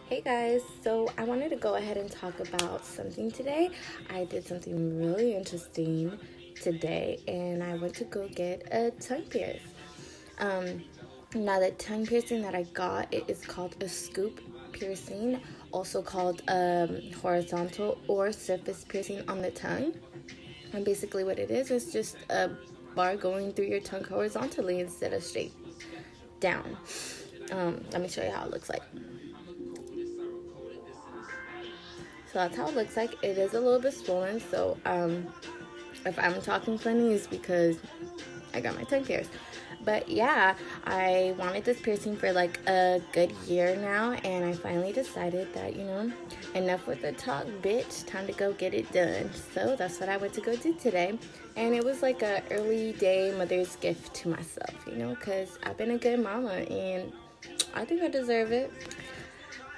Hey guys, so I wanted to go ahead and talk about something today. I did something really interesting today and I went to go get a tongue pierce. Now the tongue piercing that I got, it is called a scoop piercing, also called horizontal or surface piercing on the tongue. And basically what it is just a bar going through your tongue horizontally instead of straight down. Let me show you how it looks like. So that's how it looks like. It is a little bit swollen, so if I'm talking funny, it's because I got my tongue pierced. But yeah, I wanted this piercing for like a good year now, and I finally decided that, enough with the talk, bitch, time to go get it done. So that's what I went to go do today, and it was like a early day mother's gift to myself, because I've been a good mama, and I think I deserve it.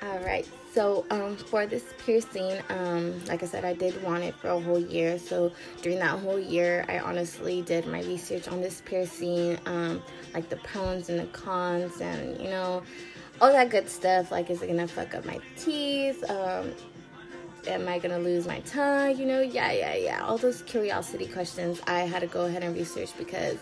Alright, so for this piercing, like I said, I did want it for a whole year. So during that whole year, I honestly did my research on this piercing, like the pros and the cons, and all that good stuff. Like, is it gonna fuck up my teeth? Am I gonna lose my tongue? Yeah. All those curiosity questions I had to go ahead and research, because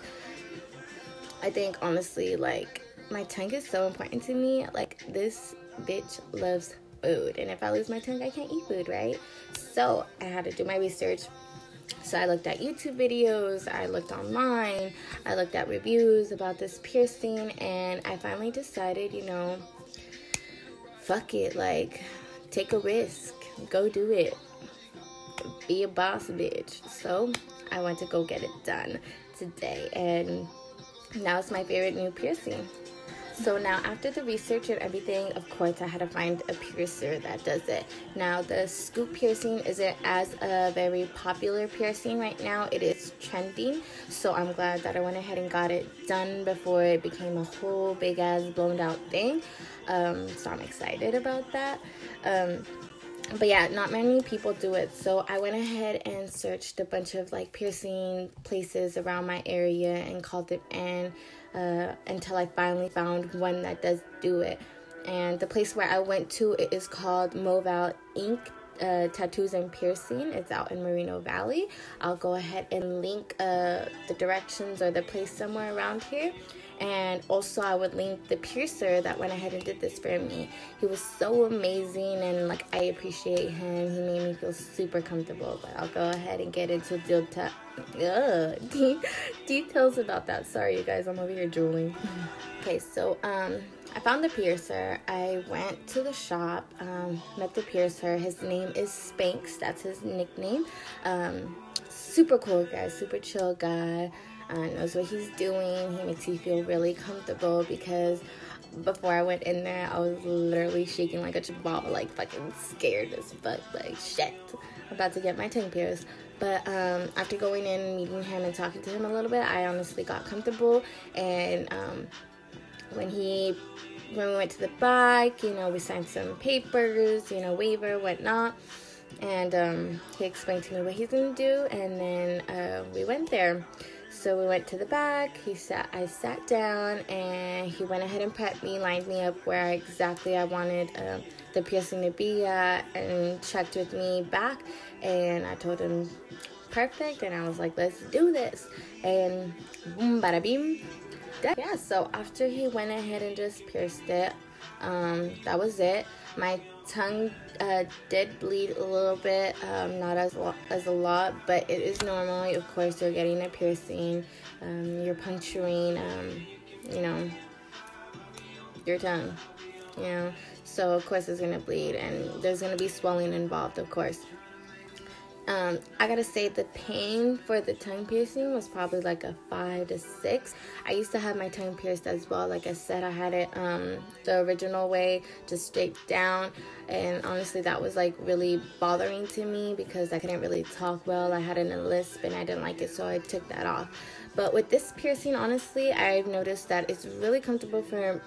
I think honestly, like, my tongue is so important to me. Like, this bitch loves food, and if I lose my tongue, I can't eat food, right? So I had to do my research. So I looked at YouTube videos, I looked online, I looked at reviews about this piercing, and I finally decided, fuck it, like, take a risk, go do it, be a boss bitch. So I went to go get it done today, and now it's my favorite new piercing. So now, after the research and everything, of course, I had to find a piercer that does it. Now, the scoop piercing isn't as a very popular piercing right now. It is trending, so I'm glad that I went ahead and got it done before it became a whole big-ass blown-out thing. So I'm excited about that. But yeah, not many people do it, so I went ahead and searched a bunch of like piercing places around my area and called it in until I finally found one that does do it. And the place where I went to, it is called Moval Ink Tattoos and Piercing. It's out in Moreno Valley. I'll go ahead and link the directions or the place somewhere around here. And also I would link the piercer that went ahead and did this for me. He was so amazing, and like, I appreciate him. He made me feel super comfortable. But I'll go ahead and get into details about that. Sorry you guys, I'm over here drooling. Okay, so I found the piercer. I went to the shop, met the piercer. His name is Spanx. That's his nickname. Super cool guy, super chill guy. Knows what he's doing. He makes you feel really comfortable, because before I went in there, I was literally shaking like a chihuahua, like fucking scared as fuck, like shit, I'm about to get my tongue pierced. But after going in, meeting him and talking to him a little bit, I honestly got comfortable. And when we went to the back, we signed some papers, waiver, whatnot. And he explained to me what he's gonna do, and then we went there. So we went to the back. I sat down, and he went ahead and prepped me, lined me up where exactly I wanted the piercing to be at, and checked with me back. And I told him perfect, and I was like, let's do this. And boom, bada bing. Yeah, so after he went ahead and just pierced it, that was it. My tongue did bleed a little bit, not as a lot, but it is normal. Of course, you're getting a piercing, you're puncturing, your tongue, so of course it's gonna bleed, and there's gonna be swelling involved, of course. I gotta say, the pain for the tongue piercing was probably like a 5 to 6. I used to have my tongue pierced as well. Like I said, I had it the original way, just straight down, and honestly that was like really bothering to me, because I couldn't really talk well. I had a lisp and I didn't like it, so I took that off. But with this piercing, honestly, I've noticed that it's really comfortable for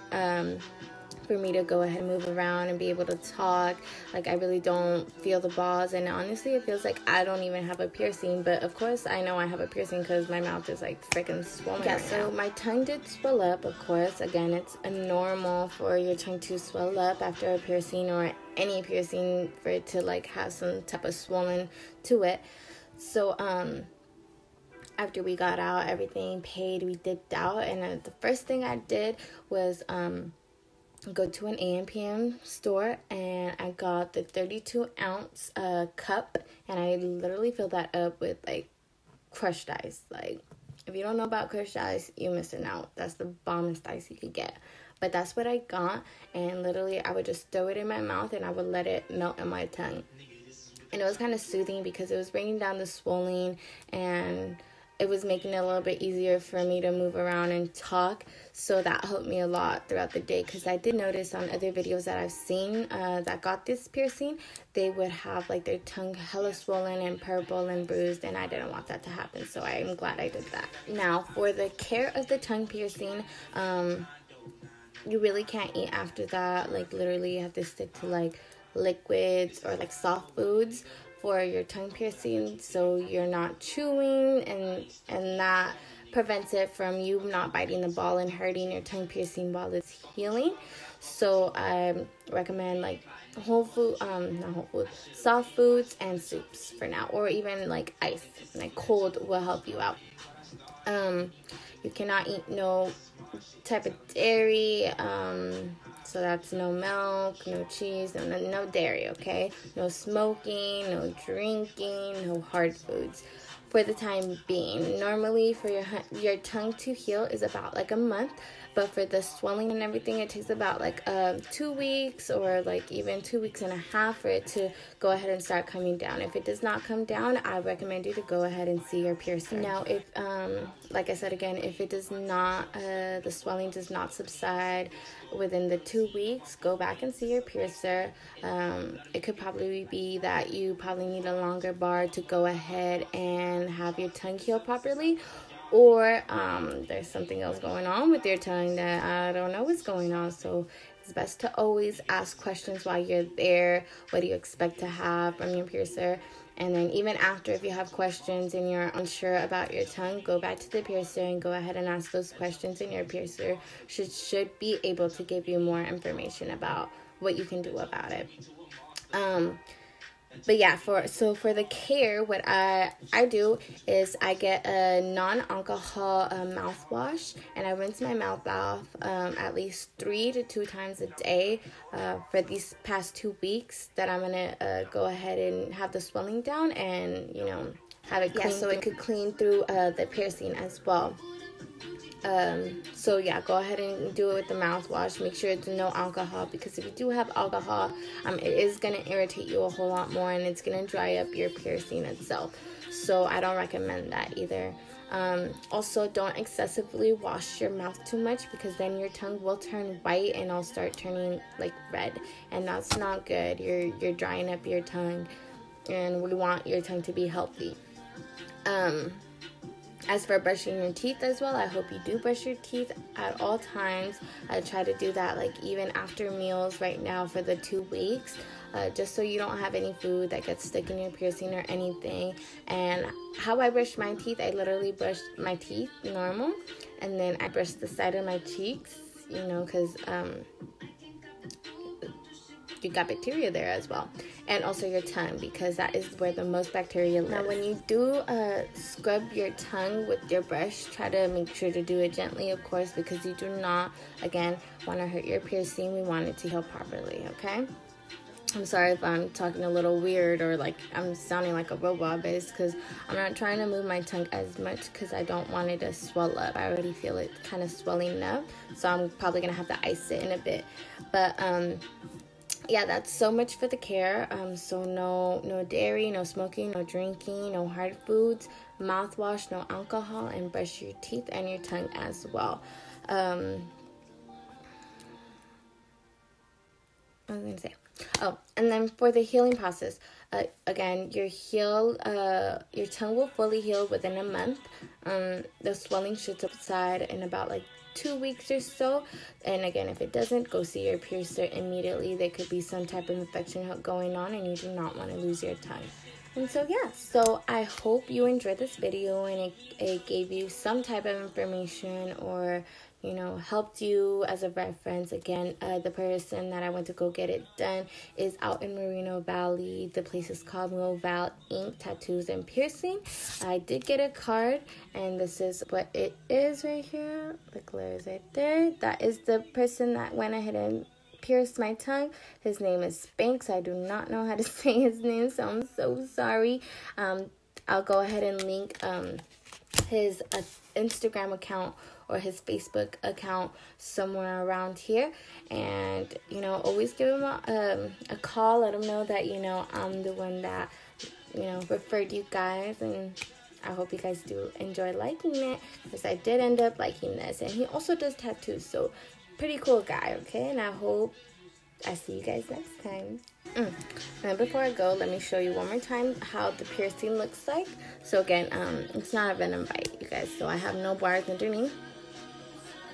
for me to go ahead and move around and be able to talk. Like, I really don't feel the balls, and honestly it feels like I don't even have a piercing, but of course I know I have a piercing because my mouth is like freaking swollen right now. So my tongue did swell up, of course. Again, it's normal for your tongue to swell up after a piercing or any piercing, for it to like have some type of swollen to it. So after we got out, everything paid, we dipped out, and the first thing I did was go to an AM/PM store, and I got the 32-ounce cup, and I literally filled that up with like crushed ice. Like, if you don't know about crushed ice, you're missing out. That's the bombest ice you could get. But that's what I got, and literally I would just throw it in my mouth and I would let it melt on my tongue. And it was kind of soothing because it was bringing down the swelling, and it was making it a little bit easier for me to move around and talk. So that helped me a lot throughout the day, because I did notice on other videos that I've seen that got this piercing, they would have like their tongue hella swollen and purple and bruised, and I didn't want that to happen. So I'm glad I did that. Now, for the care of the tongue piercing, you really can't eat after that. Like, literally you have to stick to like liquids or like soft foods for your tongue piercing, so you're not chewing, and that prevents it from you not biting the ball and hurting your tongue piercing while it's healing. So I recommend like soft foods and soups for now, or even like ice, like cold will help you out. You cannot eat no type of dairy, so that's no milk, no cheese, no dairy, okay? No smoking, no drinking, no hard foods for the time being. Normally for your tongue to heal is about like a month, but for the swelling and everything, it takes about like 2 weeks, or like even 2.5 weeks for it to go ahead and start coming down. If it does not come down, I recommend you to go ahead and see your piercer. Now, if like I said again, if it does not, the swelling does not subside within the 2 weeks, go back and see your piercer. It could probably be that you probably need a longer bar to go ahead and have your tongue heal properly, or there's something else going on with your tongue that I don't know what's going on. So it's best to always ask questions while you're there. What do you expect to have from your piercer? And then even after, if you have questions and you're unsure about your tongue, go back to the piercer and go ahead and ask those questions, and your piercer should be able to give you more information about what you can do about it. But yeah, for the care, what I do is I get a non-alcohol mouthwash, and I rinse my mouth off at least 3 to 2 times a day for these past 2 weeks that I'm gonna go ahead and have the swelling down, and have it clean, so it could clean through the piercing as well. So yeah, go ahead and do it with the mouthwash. Make sure it's no alcohol, because if you do have alcohol, it is going to irritate you a whole lot more, and it's going to dry up your piercing itself. So I don't recommend that either. Also, don't excessively wash your mouth too much, because then your tongue will turn white and it'll start turning like red, and that's not good. You're drying up your tongue, and we want your tongue to be healthy. As for brushing your teeth as well, I hope you do brush your teeth at all times. I try to do that like even after meals right now for the 2 weeks, just so you don't have any food that gets stuck in your piercing or anything. And how I brush my teeth, I literally brush my teeth normal, and then I brush the side of my cheeks, because you got bacteria there as well, and also your tongue, because that is where the most bacteria lives. Now, when you do scrub your tongue with your brush, try to make sure to do it gently, of course, because you do not, again, want to hurt your piercing. We want it to heal properly, okay? I'm sorry if I'm talking a little weird or like I'm sounding like a robot, but it's because I'm not trying to move my tongue as much, because I don't want it to swell up. I already feel it kind of swelling up, so I'm probably going to have to ice it in a bit. But yeah, that's so much for the care. So no dairy, no smoking, no drinking, no hard foods, mouthwash, no alcohol, and brush your teeth and your tongue as well. I was gonna say, and then for the healing process, again, your tongue will fully heal within a month. The swelling should subside in about like 2 weeks or so. And again, if it doesn't, go see your piercer immediately. There could be some type of infection going on, and you do not want to lose your tongue. And so yeah, so I hope you enjoyed this video and it gave you some type of information, or you know, helped you as a reference. Again, the person that I went to go get it done is out in Moreno Valley. The place is called Val Ink Tattoos and Piercing. I did get a card, and this is what it is right here. The glare is right there. That is the person that went ahead and pierced my tongue. His name is Spanks. I do not know how to say his name, so I'm so sorry. I'll go ahead and link his Instagram account or his Facebook account somewhere around here, and you know, always give him a call. Let him know that, you know, I'm the one that, you know, referred you guys, and I hope you guys do enjoy liking it, because I did end up liking this. And he also does tattoos, so pretty cool guy. Okay, and I hope I see you guys next time. Now before I go, let me show you one more time how the piercing looks like. So again, it's not a venom bite, you guys, so I have no bars underneath,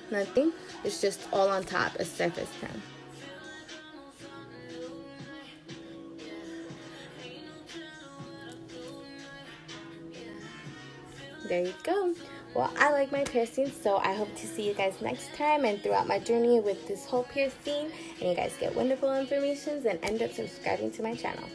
nothing. It's just all on top, a surface tongue. There you go. Well, I like my piercing, so I hope to see you guys next time and throughout my journey with this whole piercing. And you guys get wonderful information and end up subscribing to my channel.